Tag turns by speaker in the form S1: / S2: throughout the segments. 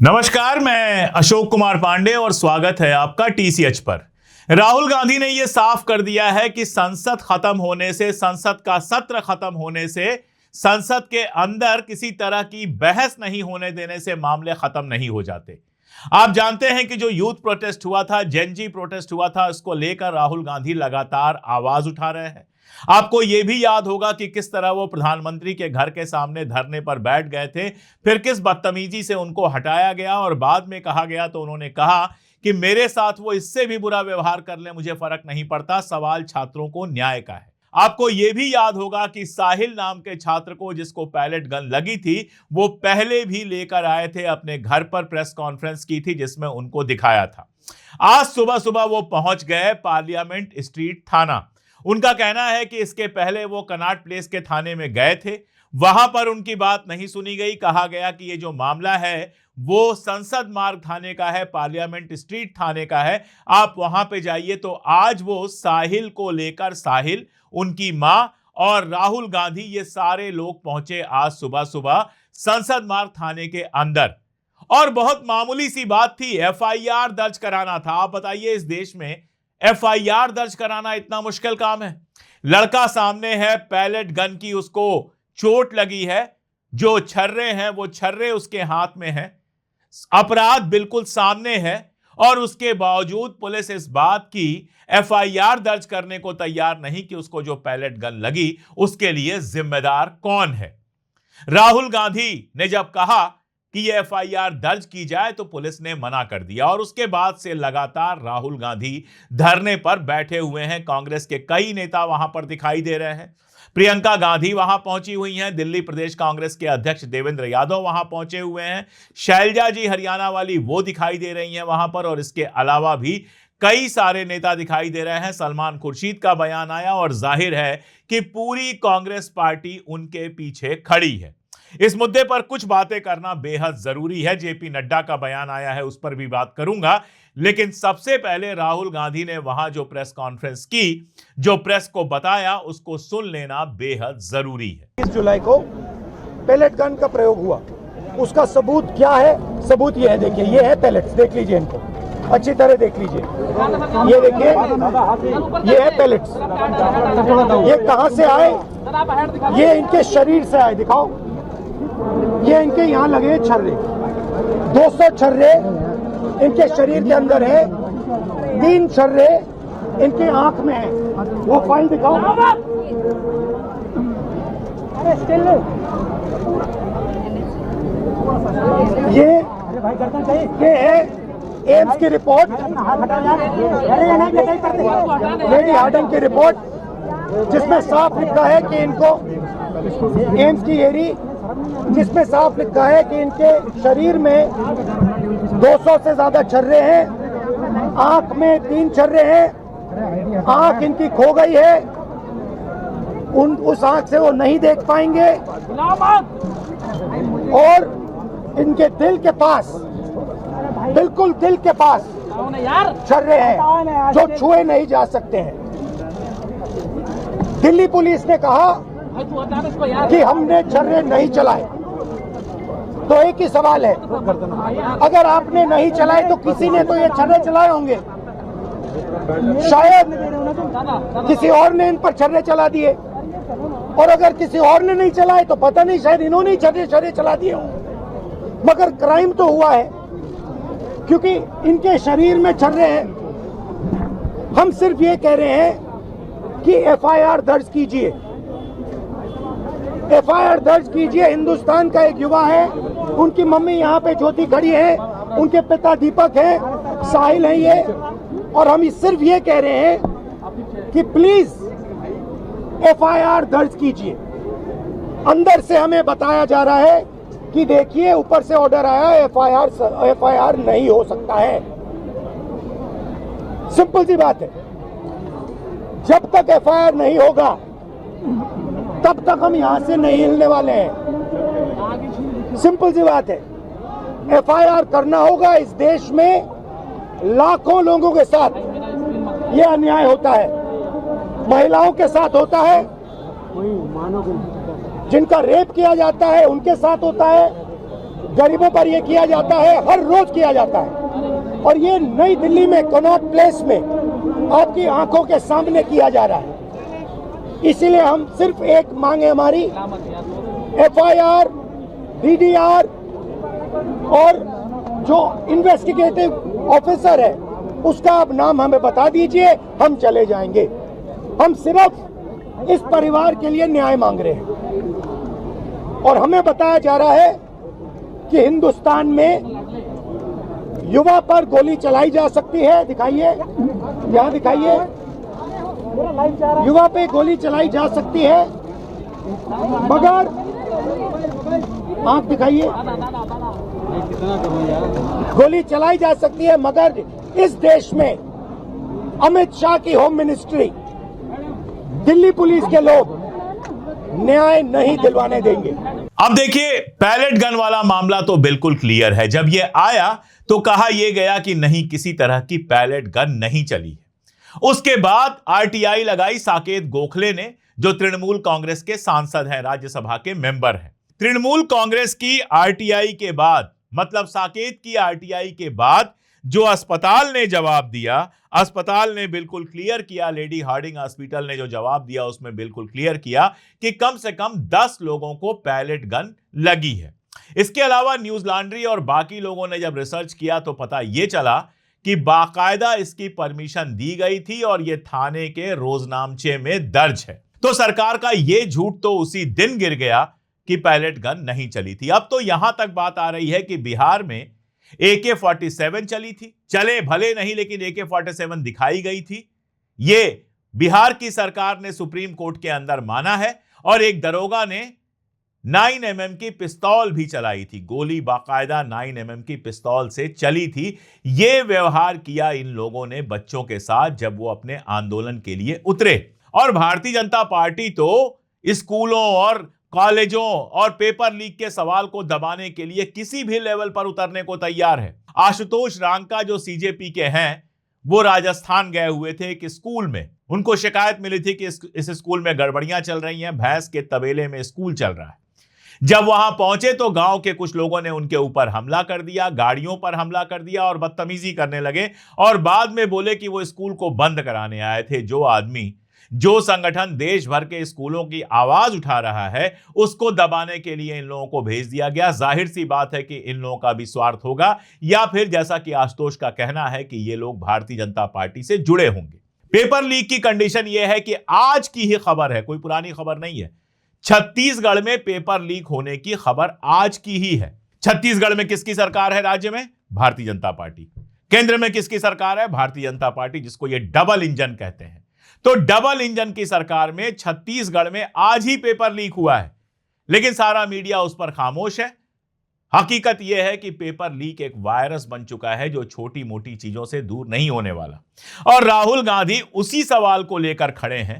S1: नमस्कार, मैं अशोक कुमार पांडे और स्वागत है आपका टीसीएच पर। राहुल गांधी ने यह साफ कर दिया है कि संसद खत्म होने से, संसद का सत्र खत्म होने से, संसद के अंदर किसी तरह की बहस नहीं होने देने से मामले खत्म नहीं हो जाते। आप जानते हैं कि जो यूथ प्रोटेस्ट हुआ था, जेनजी प्रोटेस्ट हुआ था, उसको लेकर राहुल गांधी लगातार आवाज उठा रहे हैं। आपको यह भी याद होगा कि किस तरह वो प्रधानमंत्री के घर के सामने धरने पर बैठ गए थे, फिर किस बदतमीजी से उनको हटाया गया और बाद में कहा गया तो उन्होंने कहा कि मेरे साथ वो इससे भी बुरा व्यवहार कर ले, मुझे फर्क नहीं पड़ता, सवाल छात्रों को न्याय का है। आपको यह भी याद होगा कि साहिल नाम के छात्र को, जिसको पैलेट गन लगी थी, वो पहले भी लेकर आए थे, अपने घर पर प्रेस कॉन्फ्रेंस की थी जिसमें उनको दिखाया था। आज सुबह सुबह वो पहुंच गए पार्लियामेंट स्ट्रीट थाना। उनका कहना है कि इसके पहले वो कनॉट प्लेस के थाने में गए थे, वहां पर उनकी बात नहीं सुनी गई। कहा गया कि ये जो मामला है वो संसद मार्ग थाने का है, पार्लियामेंट स्ट्रीट थाने का है, आप वहां पे जाइए। तो आज वो साहिल को लेकर, साहिल, उनकी मां और राहुल गांधी, ये सारे लोग पहुंचे आज सुबह सुबह संसद मार्ग थाने के अंदर। और बहुत मामूली सी बात थी, एफआईआर दर्ज कराना था। आप बताइए, इस देश में एफआईआर दर्ज कराना इतना मुश्किल काम है? लड़का सामने है, पैलेट गन की उसको चोट लगी है, जो छर्रे हैं वो छर्रे उसके हाथ में हैं, अपराध बिल्कुल सामने है, और उसके बावजूद पुलिस इस बात की एफआईआर दर्ज करने को तैयार नहीं कि उसको जो पैलेट गन लगी उसके लिए जिम्मेदार कौन है। राहुल गांधी ने जब कहा कि ये एफआईआर दर्ज की जाए तो पुलिस ने मना कर दिया, और उसके बाद से लगातार राहुल गांधी धरने पर बैठे हुए हैं। कांग्रेस के कई नेता वहां पर दिखाई दे रहे हैं। प्रियंका गांधी वहां पहुंची हुई हैं, दिल्ली प्रदेश कांग्रेस के अध्यक्ष देवेंद्र यादव वहां पहुंचे हुए हैं, शैलजा जी हरियाणा वाली वो दिखाई दे रही हैं वहां पर, और इसके अलावा भी कई सारे नेता दिखाई दे रहे हैं। सलमान खुर्शीद का बयान आया और जाहिर है कि पूरी कांग्रेस पार्टी उनके पीछे खड़ी है। इस मुद्दे पर कुछ बातें करना बेहद जरूरी है। जेपी नड्डा का बयान आया है, उस पर भी बात करूंगा, लेकिन सबसे पहले राहुल गांधी ने वहां जो प्रेस कॉन्फ्रेंस की, जो प्रेस को बताया, उसको सुन लेना बेहद जरूरी है।
S2: 20 जुलाई को पैलेट गन का प्रयोग हुआ, उसका सबूत क्या है? सबूत ये है, देखिए, ये है पैलेट्स, देख लीजिए, इनको अच्छी तरह देख लीजिए, ये देखिए, ये है पैलेट्स। ये कहां से आए? ये इनके शरीर से आए, दिखाओ, ये इनके यहाँ लगे छर्रे, 200 छर्रे इनके शरीर के अंदर है, 3 छर्रे इनके आंख में है। वो फाइल दिखाओ, ये है एम्स की रिपोर्ट, लेडी हार्डन की रिपोर्ट, जिसमें साफ लिखा है कि इनको, एम्स की एरी, जिसमें साफ लिखा है कि इनके शरीर में 200 से ज्यादा छर्रे हैं, आंख में 3 छर्रे हैं, आंख इनकी खो गई है, उस आंख से वो नहीं देख पाएंगे, और इनके दिल के पास, बिल्कुल दिल के पास छर्रे हैं जो छुए नहीं जा सकते हैं। दिल्ली पुलिस ने कहा कि हमने छर्रे नहीं चलाए, तो एक ही सवाल है, अगर आपने नहीं चलाए तो किसी ने तो ये छर्रे चलाए होंगे, शायद किसी और ने इन पर छर्रे चला दिए, और अगर किसी और ने नहीं चलाए तो पता नहीं, शायद इन्होंने ही छर्रे चला दिए हों। मगर क्राइम तो हुआ है, क्योंकि इनके शरीर में छर्रे हैं। हम सिर्फ ये कह रहे हैं कि एफआईआर दर्ज कीजिए, एफआईआर दर्ज कीजिए। हिंदुस्तान का एक युवा है, उनकी मम्मी यहाँ पे ज्योति खड़ी है, उनके पिता दीपक हैं, साहिल है ये, और हम सिर्फ ये कह रहे हैं कि प्लीज एफआईआर दर्ज कीजिए। अंदर से हमें बताया जा रहा है कि देखिए, ऊपर से ऑर्डर आया, एफआईआर नहीं हो सकता है। सिंपल सी बात है, जब तक एफआईआर नहीं होगा तब तक हम यहां से नहीं हिलने वाले हैं। सिंपल सी बात है, एफआईआर करना होगा। इस देश में लाखों लोगों के साथ ये अन्याय होता है, महिलाओं के साथ होता है, जिनका रेप किया जाता है उनके साथ होता है, गरीबों पर ये किया जाता है, हर रोज किया जाता है। और ये नई दिल्ली में कनॉट प्लेस में आपकी आंखों के सामने किया जा रहा है। इसीलिए हम सिर्फ एक मांग है हमारी, एफआईआर, डीडीआर और जो इन्वेस्टिगेटिव ऑफिसर है उसका आप नाम हमें बता दीजिए, हम चले जाएंगे। हम सिर्फ इस परिवार के लिए न्याय मांग रहे हैं। और हमें बताया जा रहा है कि हिंदुस्तान में युवा पर गोली चलाई जा सकती है। दिखाइए, यहां दिखाइए, युवा पे गोली चलाई जा सकती है, मगर आंख दिखाइए, गोली चलाई जा सकती है, मगर इस देश में अमित शाह की होम मिनिस्ट्री, दिल्ली पुलिस के लोग न्याय नहीं दिलवाने देंगे।
S1: अब देखिए, पैलेट गन वाला मामला तो बिल्कुल क्लियर है। जब यह आया तो कहा यह गया कि नहीं, किसी तरह की पैलेट गन नहीं चली है। उसके बाद आरटीआई लगाई साकेत गोखले ने, जो तृणमूल कांग्रेस के सांसद हैं, राज्यसभा के मेंबर हैं। तृणमूल कांग्रेस की आरटीआई के बाद, मतलब साकेत की आरटीआई के बाद जो अस्पताल ने जवाब दिया, अस्पताल ने बिल्कुल क्लियर किया, लेडी हार्डिंग हॉस्पिटल ने जो जवाब दिया उसमें बिल्कुल क्लियर किया कि कम से कम 10 लोगों को पैलेट गन लगी है। इसके अलावा न्यूज लॉन्ड्री और बाकी लोगों ने जब रिसर्च किया तो पता यह चला कि बाकायदा इसकी परमिशन दी गई थी और यह थाने के रोजनामचे में दर्ज है। तो सरकार का यह झूठ तो उसी दिन गिर गया कि पैलेट गन नहीं चली थी। अब तो यहां तक बात आ रही है कि बिहार में AK-47 चली थी। चले भले नहीं, लेकिन AK-47 दिखाई गई थी। यह बिहार की सरकार ने सुप्रीम कोर्ट के अंदर माना है। और एक दरोगा ने 9mm की पिस्तौल भी चलाई थी। गोली बाकायदा 9mm की पिस्तौल से चली थी। यह व्यवहार किया इन लोगों ने बच्चों के साथ जब वो अपने आंदोलन के लिए उतरे। और भारतीय जनता पार्टी तो स्कूलों और कॉलेजों और पेपर लीक के सवाल को दबाने के लिए किसी भी लेवल पर उतरने को तैयार है। आशुतोष रांका जो सीजेपी के हैं, वो राजस्थान गए हुए थे एक स्कूल में। उनको शिकायत मिली थी कि इस स्कूल में गड़बड़ियां चल रही हैं, भैंस के तबेले में स्कूल चल रहा है। जब वहां पहुंचे तो गांव के कुछ लोगों ने उनके ऊपर हमला कर दिया, गाड़ियों पर हमला कर दिया और बदतमीजी करने लगे। और बाद में बोले कि वो स्कूल को बंद कराने आए थे। जो आदमी, जो संगठन देश भर के स्कूलों की आवाज उठा रहा है, उसको दबाने के लिए इन लोगों को भेज दिया गया। जाहिर सी बात है कि इन लोगों का भी स्वार्थ होगा, या फिर जैसा कि आशुतोष का कहना है कि ये लोग भारतीय जनता पार्टी से जुड़े होंगे। पेपर लीक की कंडीशन यह है कि आज की ही खबर है, कोई पुरानी खबर नहीं है। छत्तीसगढ़ में पेपर लीक होने की खबर आज की ही है। छत्तीसगढ़ में किसकी सरकार है? राज्य में भारतीय जनता पार्टी। केंद्र में किसकी सरकार है? भारतीय जनता पार्टी, जिसको ये डबल इंजन कहते हैं। तो डबल इंजन की सरकार में छत्तीसगढ़ में आज ही पेपर लीक हुआ है, लेकिन सारा मीडिया उस पर खामोश है। हकीकत यह है कि पेपर लीक एक वायरस बन चुका है जो छोटी मोटी चीजों से दूर नहीं होने वाला। और राहुल गांधी उसी सवाल को लेकर खड़े हैं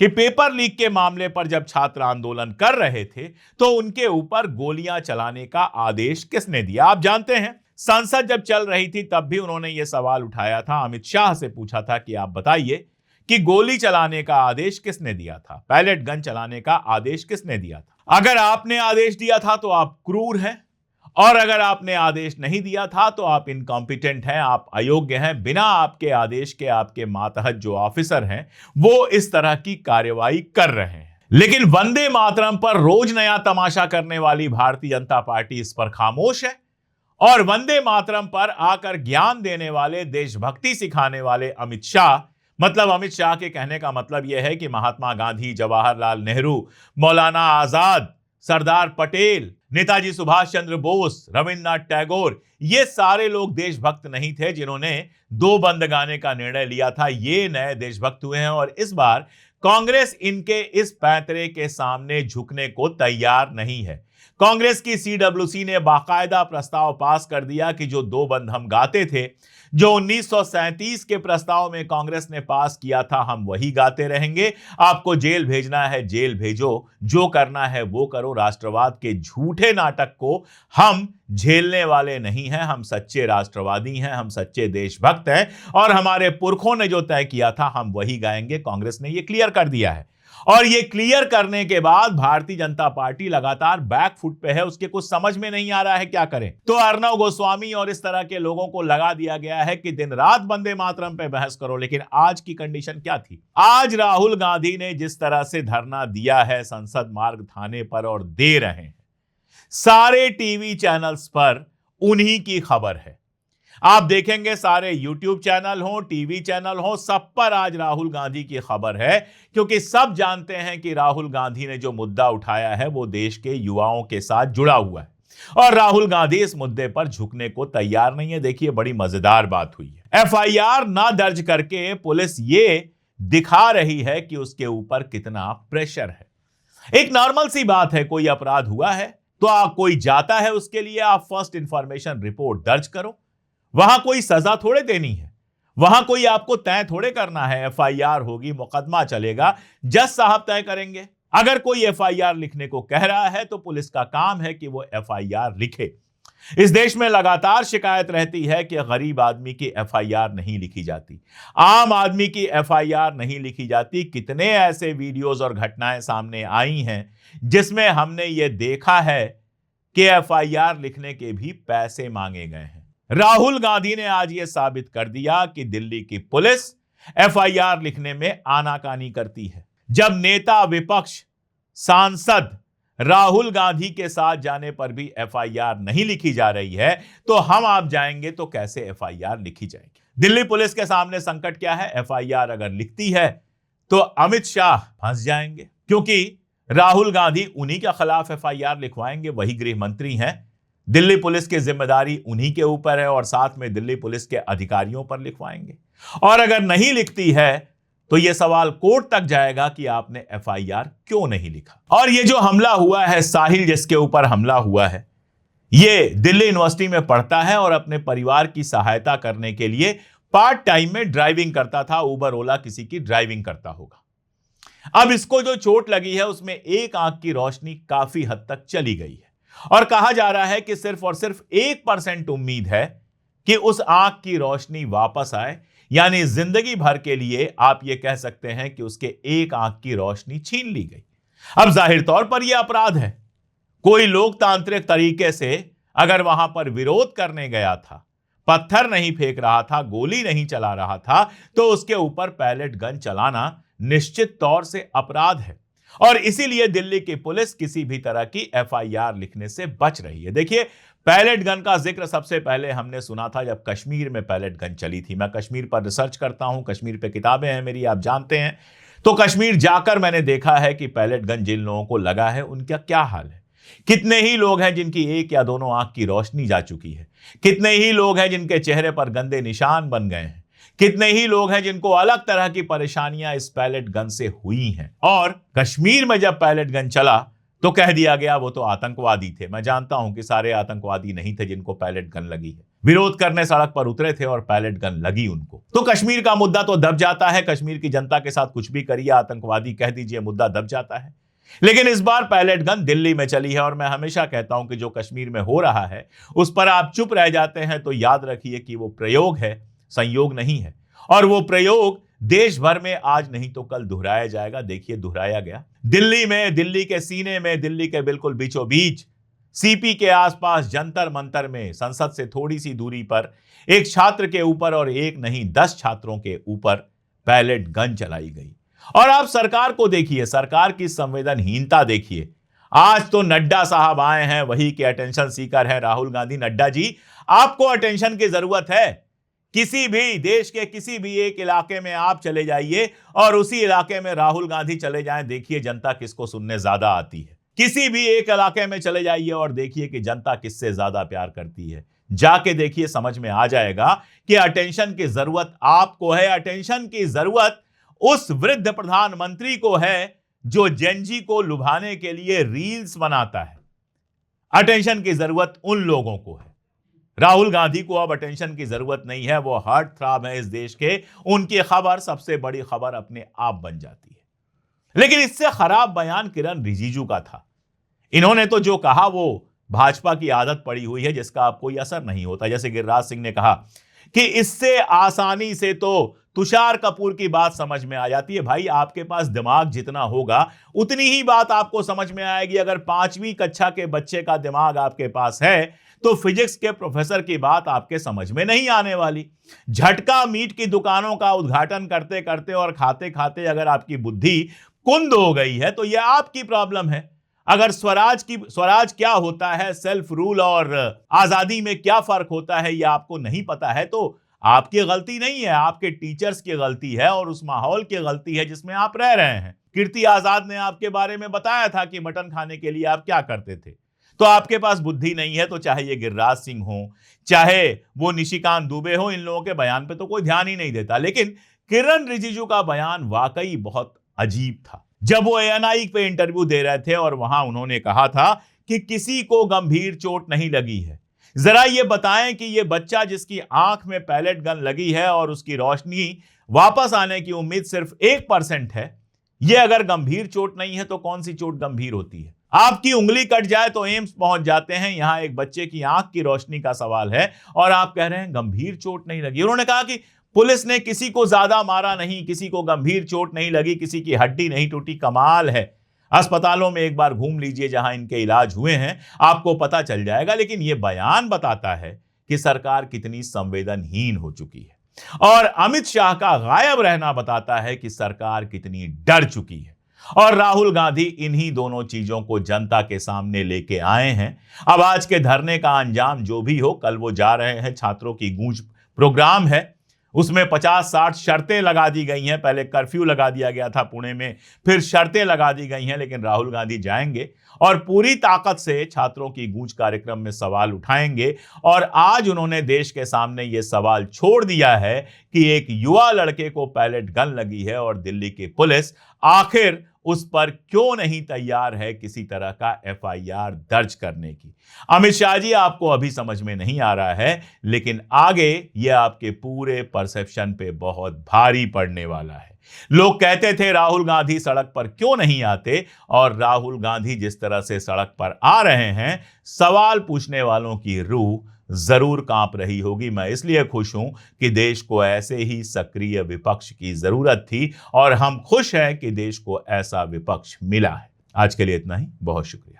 S1: कि पेपर लीक के मामले पर जब छात्र आंदोलन कर रहे थे तो उनके ऊपर गोलियां चलाने का आदेश किसने दिया? आप जानते हैं, संसद जब चल रही थी तब भी उन्होंने यह सवाल उठाया था, अमित शाह से पूछा था कि आप बताइए कि गोली चलाने का आदेश किसने दिया था, पैलेट गन चलाने का आदेश किसने दिया था। अगर आपने आदेश दिया था तो आप क्रूर हैं, और अगर आपने आदेश नहीं दिया था तो आप इनकॉम्पिटेंट हैं, आप अयोग्य हैं। बिना आपके आदेश के आपके मातहत जो ऑफिसर हैं वो इस तरह की कार्रवाई कर रहे हैं। लेकिन वंदे मातरम पर रोज नया तमाशा करने वाली भारतीय जनता पार्टी इस पर खामोश है। और वंदे मातरम पर आकर ज्ञान देने वाले, देशभक्ति सिखाने वाले अमित शाह, मतलब अमित शाह के कहने का मतलब यह है कि महात्मा गांधी, जवाहरलाल नेहरू, मौलाना आजाद, सरदार पटेल, नेताजी सुभाष चंद्र बोस, रविन्द्रनाथ टैगोर, ये सारे लोग देशभक्त नहीं थे जिन्होंने दो बंद गाने का निर्णय लिया था। ये नए देशभक्त हुए हैं और इस बार कांग्रेस इनके इस पैंतरे के सामने झुकने को तैयार नहीं है। कांग्रेस की CWC ने बाकायदा प्रस्ताव पास कर दिया कि जो दो बंद हम गाते थे, जो 1937 के प्रस्ताव में कांग्रेस ने पास किया था, हम वही गाते रहेंगे। आपको जेल भेजना है जेल भेजो, जो करना है वो करो। राष्ट्रवाद के झूठे नाटक को हम झेलने वाले नहीं हैं। हम सच्चे राष्ट्रवादी हैं, हम सच्चे देशभक्त हैं और हमारे पुरखों ने जो तय किया था हम वही गाएंगे। कांग्रेस ने यह क्लियर कर दिया है। और ये क्लियर करने के बाद भारतीय जनता पार्टी लगातार बैकफुट पे है, उसके कुछ समझ में नहीं आ रहा है क्या करें। तो अर्णव गोस्वामी और इस तरह के लोगों को लगा दिया गया है कि दिन रात वंदे मातरम पे बहस करो, लेकिन आज की कंडीशन क्या थी? आज राहुल गांधी ने जिस तरह से धरना दिया है संसद मार्ग थाने पर और दे रहे हैं, सारे टीवी चैनल्स पर उन्हीं की खबर है। आप देखेंगे सारे यूट्यूब चैनल हो, टीवी चैनल हो, सब पर आज राहुल गांधी की खबर है, क्योंकि सब जानते हैं कि राहुल गांधी ने जो मुद्दा उठाया है वो देश के युवाओं के साथ जुड़ा हुआ है और राहुल गांधी इस मुद्दे पर झुकने को तैयार नहीं है। देखिए, बड़ी मजेदार बात हुई है। एफआईआर ना दर्ज करके पुलिस ये दिखा रही है कि उसके ऊपर कितना प्रेशर है। एक नॉर्मल सी बात है, कोई अपराध हुआ है तो कोई जाता है, उसके लिए आप फर्स्ट इंफॉर्मेशन रिपोर्ट दर्ज करो। वहां कोई सजा थोड़े देनी है, वहां कोई आपको तय थोड़े करना है। एफआईआर होगी, मुकदमा चलेगा, जज साहब तय करेंगे। अगर कोई एफआईआर लिखने को कह रहा है तो पुलिस का काम है कि वो एफआईआर लिखे। इस देश में लगातार शिकायत रहती है कि गरीब आदमी की एफआईआर नहीं लिखी जाती, आम आदमी की एफआईआर नहीं लिखी जाती। कितने ऐसे वीडियोस और घटनाएं सामने आई हैं जिसमें हमने ये देखा है कि एफआईआर लिखने के भी पैसे मांगे गए हैं। राहुल गांधी ने आज यह साबित कर दिया कि दिल्ली की पुलिस एफआईआर लिखने में आनाकानी करती है। जब नेता विपक्ष सांसद राहुल गांधी के साथ जाने पर भी एफआईआर नहीं लिखी जा रही है तो हम आप जाएंगे तो कैसे एफआईआर लिखी जाएगी? दिल्ली पुलिस के सामने संकट क्या है? एफआईआर अगर लिखती है तो अमित शाह फंस जाएंगे, क्योंकि राहुल गांधी उन्हीं के खिलाफ एफआईआर लिखवाएंगे, वही गृह मंत्री हैं। दिल्ली पुलिस की जिम्मेदारी उन्हीं के ऊपर है और साथ में दिल्ली पुलिस के अधिकारियों पर लिखवाएंगे। और अगर नहीं लिखती है तो यह सवाल कोर्ट तक जाएगा कि आपने एफआईआर क्यों नहीं लिखा। और यह जो हमला हुआ है, साहिल जिसके ऊपर हमला हुआ है, यह दिल्ली यूनिवर्सिटी में पढ़ता है और अपने परिवार की सहायता करने के लिए पार्ट टाइम में ड्राइविंग करता था। उबर ओला किसी की ड्राइविंग करता होगा। अब इसको जो चोट लगी है उसमें एक आंख की रोशनी काफी हद तक चली गई है और कहा जा रहा है कि सिर्फ और सिर्फ 1% उम्मीद है कि उस आंख की रोशनी वापस आए, यानी जिंदगी भर के लिए आप यह कह सकते हैं कि उसके एक आंख की रोशनी छीन ली गई। अब जाहिर तौर पर यह अपराध है। कोई लोकतांत्रिक तरीके से अगर वहां पर विरोध करने गया था, पत्थर नहीं फेंक रहा था, गोली नहीं चला रहा था, तो उसके ऊपर पैलेट गन चलाना निश्चित तौर से अपराध है। और इसीलिए दिल्ली की पुलिस किसी भी तरह की एफआईआर लिखने से बच रही है। देखिए, पैलेट गन का जिक्र सबसे पहले हमने सुना था जब कश्मीर में पैलेट गन चली थी। मैं कश्मीर पर रिसर्च करता हूं, कश्मीर पे किताबें हैं मेरी, आप जानते हैं। तो कश्मीर जाकर मैंने देखा है कि पैलेट गन जिन लोगों को लगा है उनका क्या हाल है। कितने ही लोग हैं जिनकी एक या दोनों आंख की रोशनी जा चुकी है, कितने ही लोग हैं जिनके चेहरे पर गंदे निशान बन गए हैं, कितने ही लोग हैं जिनको अलग तरह की परेशानियां इस पैलेट गन से हुई हैं। और कश्मीर में जब पैलेट गन चला तो कह दिया गया वो तो आतंकवादी थे। मैं जानता हूं कि सारे आतंकवादी नहीं थे जिनको पैलेट गन लगी है, विरोध करने सड़क पर उतरे थे और पैलेट गन लगी उनको। तो कश्मीर का मुद्दा तो दब जाता है, कश्मीर की जनता के साथ कुछ भी करिए, आतंकवादी कह दीजिए, मुद्दा दब जाता है। लेकिन इस बार पैलेट गन दिल्ली में चली है और मैं हमेशा कहता हूं कि जो कश्मीर में हो रहा है उस पर आप चुप रह जाते हैं तो याद रखिए कि वो प्रयोग है, संयोग नहीं है। और वो प्रयोग देश भर में आज नहीं तो कल दोहराया जाएगा। देखिए, दोहराया गया दिल्ली में, दिल्ली के सीने में, दिल्ली के बिल्कुल बीचों बीच सीपी के आसपास जंतर मंतर में, संसद से थोड़ी सी दूरी पर एक छात्र के ऊपर और एक नहीं 10 छात्रों के ऊपर पैलेट गन चलाई गई। और आप सरकार को देखिए, सरकार की संवेदनहीनता देखिए। आज तो नड्डा साहब आए हैं, वही के अटेंशन सीकर है राहुल गांधी। नड्डा जी, आपको अटेंशन की जरूरत है। किसी भी देश के किसी भी एक इलाके में आप चले जाइए और उसी इलाके में राहुल गांधी चले जाएं, देखिए जनता किसको सुनने ज्यादा आती है। किसी भी एक इलाके में चले जाइए और देखिए कि जनता किससे ज्यादा प्यार करती है। जाके देखिए, समझ में आ जाएगा कि अटेंशन की जरूरत आपको है। अटेंशन की जरूरत उस वृद्ध प्रधानमंत्री को है जो जेनजी को लुभाने के लिए रील्स बनाता है। अटेंशन की जरूरत उन लोगों को है। राहुल गांधी को अब अटेंशन की जरूरत नहीं है, वो हार्ट थ्रॉब है इस देश के। उनकी खबर सबसे बड़ी खबर अपने आप बन जाती है। लेकिन इससे खराब बयान किरण रिजिजू का था। इन्होंने तो जो कहा वो भाजपा की आदत पड़ी हुई है जिसका अब कोई असर नहीं होता। जैसे गिरिराज सिंह ने कहा कि इससे आसानी से तो तुषार कपूर की बात समझ में आ जाती है। भाई आपके पास दिमाग जितना होगा उतनी ही बात आपको समझ में आएगी। अगर 5वीं कक्षा के बच्चे का दिमाग आपके पास है तो फिजिक्स के प्रोफेसर की बात आपके समझ में नहीं आने वाली। झटका मीट की दुकानों का उद्घाटन करते करते और खाते खाते अगर आपकी बुद्धि कुंद हो गई है तो यह आपकी प्रॉब्लम है। अगर स्वराज क्या होता है, सेल्फ रूल और आजादी में क्या फर्क होता है, यह आपको नहीं पता है तो आपकी गलती नहीं है, आपके टीचर्स की गलती है और उस माहौल की गलती है जिसमें आप रह रहे हैं। कीर्ति आजाद ने आपके बारे में बताया था कि मटन खाने के लिए आप क्या करते थे। तो आपके पास बुद्धि नहीं है तो चाहे ये गिरिराज सिंह हो, चाहे वो निशिकांत दुबे हो, इन लोगों के बयान पे तो कोई ध्यान ही नहीं देता। लेकिन किरण रिजिजू का बयान वाकई बहुत अजीब था। जब वो ANI पे इंटरव्यू दे रहे थे और वहां उन्होंने कहा था कि किसी को गंभीर चोट नहीं लगी है। जरा ये बताएं कि ये बच्चा जिसकी आंख में पैलेट गन लगी है और उसकी रोशनी वापस आने की उम्मीद सिर्फ 1% है, ये अगर गंभीर चोट नहीं है तो कौन सी चोट गंभीर होती है। आपकी उंगली कट जाए तो एम्स पहुंच जाते हैं, यहां एक बच्चे की आंख की रोशनी का सवाल है और आप कह रहे हैं गंभीर चोट नहीं लगी। उन्होंने कहा कि पुलिस ने किसी को ज्यादा मारा नहीं, किसी को गंभीर चोट नहीं लगी, किसी की हड्डी नहीं टूटी। कमाल है। अस्पतालों में एक बार घूम लीजिए जहां इनके इलाज हुए हैं, आपको पता चल जाएगा। लेकिन यह बयान बताता है कि सरकार कितनी संवेदनहीन हो चुकी है और अमित शाह का गायब रहना बताता है कि सरकार कितनी डर चुकी है। और राहुल गांधी इन्हीं दोनों चीजों को जनता के सामने लेके आए हैं। अब आज के धरने का अंजाम जो भी हो, कल वो जा रहे हैं, छात्रों की गूंज प्रोग्राम है, उसमें 50-60 शर्तें लगा दी गई हैं। पहले कर्फ्यू लगा दिया गया था पुणे में, फिर शर्तें लगा दी गई हैं, लेकिन राहुल गांधी जाएंगे और पूरी ताकत से छात्रों की गूंज कार्यक्रम में सवाल उठाएंगे। और आज उन्होंने देश के सामने यह सवाल छोड़ दिया है कि एक युवा लड़के को पैलेट गन लगी है और दिल्ली की पुलिस आखिर उस पर क्यों नहीं तैयार है किसी तरह का FIR दर्ज करने की। अमित शाह जी, आपको अभी समझ में नहीं आ रहा है, लेकिन आगे यह आपके पूरे परसेप्शन पे बहुत भारी पड़ने वाला है। लोग कहते थे राहुल गांधी सड़क पर क्यों नहीं आते, और राहुल गांधी जिस तरह से सड़क पर आ रहे हैं, सवाल पूछने वालों की रूह जरूर कांप रही होगी। मैं इसलिए खुश हूं कि देश को ऐसे ही सक्रिय विपक्ष की जरूरत थी और हम खुश हैं कि देश को ऐसा विपक्ष मिला है। आज के लिए इतना ही, बहुत शुक्रिया।